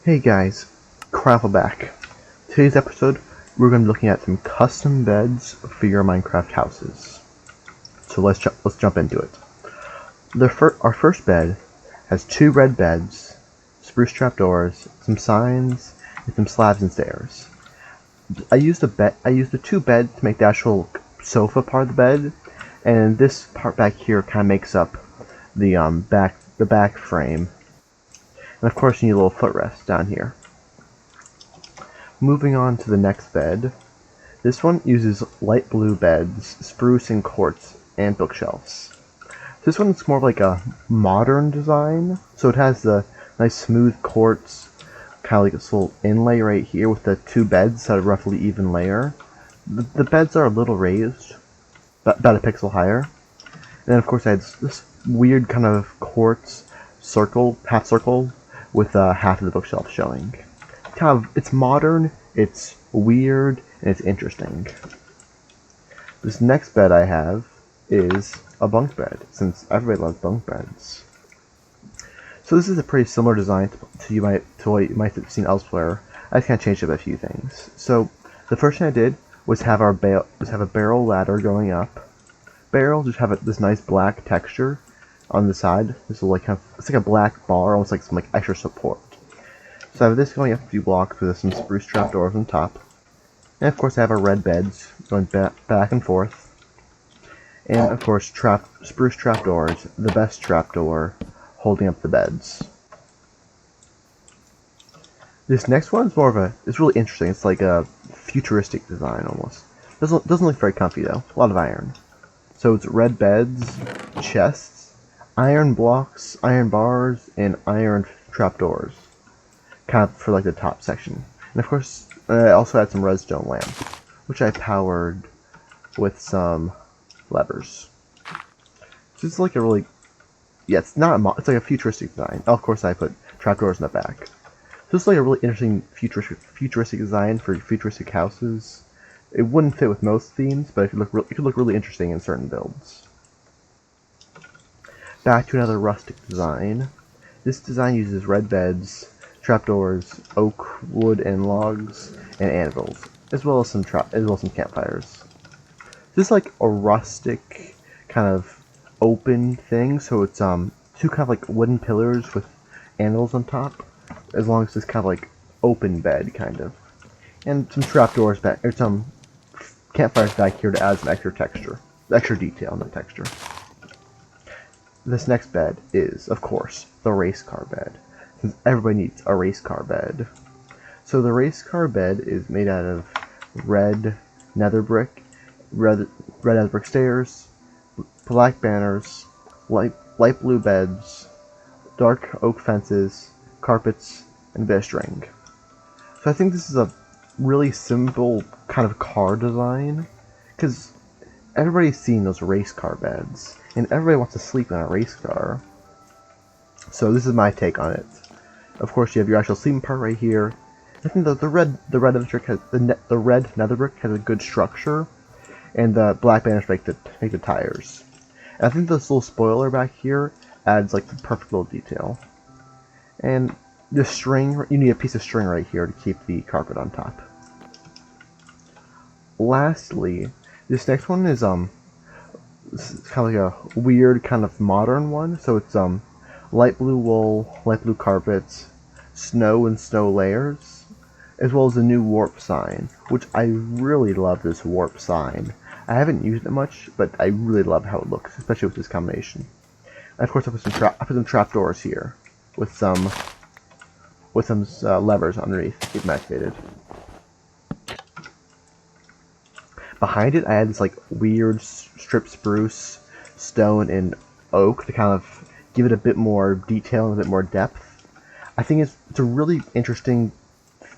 Hey guys, Cravel back. Today's episode, we're going to be looking at some custom beds for your Minecraft houses. So let's jump into it. Our first bed has two red beds, spruce trapdoors, some signs, and some slabs and stairs. I used the two beds to make the actual sofa part of the bed, and this part back here kind of makes up the back frame. And of course you need a little footrest down here. Moving on to the next bed. This one uses light blue beds, spruce and quartz, and bookshelves. This one's more of like a modern design, so it has the nice smooth quartz, kind of like this little inlay right here with the two beds at a roughly even layer. The beds are a little raised, about a pixel higher. And then of course I had this weird kind of quartz half circle, with half of the bookshelf showing. It's modern, it's weird, and it's interesting. This next bed I have is a bunk bed, since everybody loves bunk beds. So this is a pretty similar design to what you might have seen elsewhere. I just kind of changed up a few things. So the first thing I did was have a barrel ladder going up. Barrels just have this nice black texture on the side. This will it's like a black bar, almost like some extra support. So I have this going up a few blocks with some spruce trapdoors on top. And of course I have our red beds going back and forth. And of course spruce trapdoors, the best trapdoor, holding up the beds. This next one is it's really interesting. It's like a futuristic design almost. Doesn't look very comfy though. A lot of iron. So it's red beds, chests, iron blocks, iron bars, and iron trapdoors, kind of for like the top section. And of course, I also had some redstone lamps, which I powered with some levers. So it's like it's like a futuristic design. Oh, of course, I put trapdoors in the back. So it's like a really interesting futuristic design for futuristic houses. It wouldn't fit with most themes, but it could look really interesting in certain builds. Back to another rustic design. This design uses red beds, trapdoors, oak, wood, and logs, and anvils, as well as some campfires. This is like a rustic kind of open thing, so it's two kind of like wooden pillars with anvils on top, as long as this kind of like open bed kind of, and some trapdoors back, or some campfires back here to add some extra detail in the texture. This next bed is, of course, the race car bed, since everybody needs a race car bed. So the race car bed is made out of red nether brick stairs, black banners, light blue beds, dark oak fences, carpets, and a bit of string. So I think this is a really simple kind of car design, because everybody's seen those race car beds, and everybody wants to sleep in a race car. So this is my take on it. Of course, you have your actual sleeping part right here. I think the red nether brick has a good structure, and the black banners make the tires. And I think this little spoiler back here adds like the perfect little detail. And the string, you need a piece of string right here to keep the carpet on top. Lastly, this next one is it's kind of like a weird kind of modern one. So it's light blue wool, light blue carpets, snow and snow layers, as well as a new warp sign, which I really love. This warp sign, I haven't used it much, but I really love how it looks, especially with this combination. And of course I put some trapdoors here with some levers underneath to keep them activated. Behind it, I had this like weird strip spruce, stone, and oak to kind of give it a bit more detail and a bit more depth. I think it's a really interesting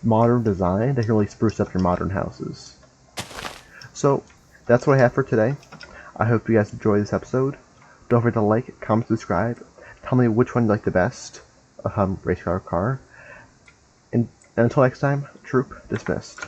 modern design that can really spruce up your modern houses. So that's what I have for today. I hope you guys enjoyed this episode. Don't forget to like, comment, subscribe. Tell me which one you like the best, race car. And until next time, troop dismissed.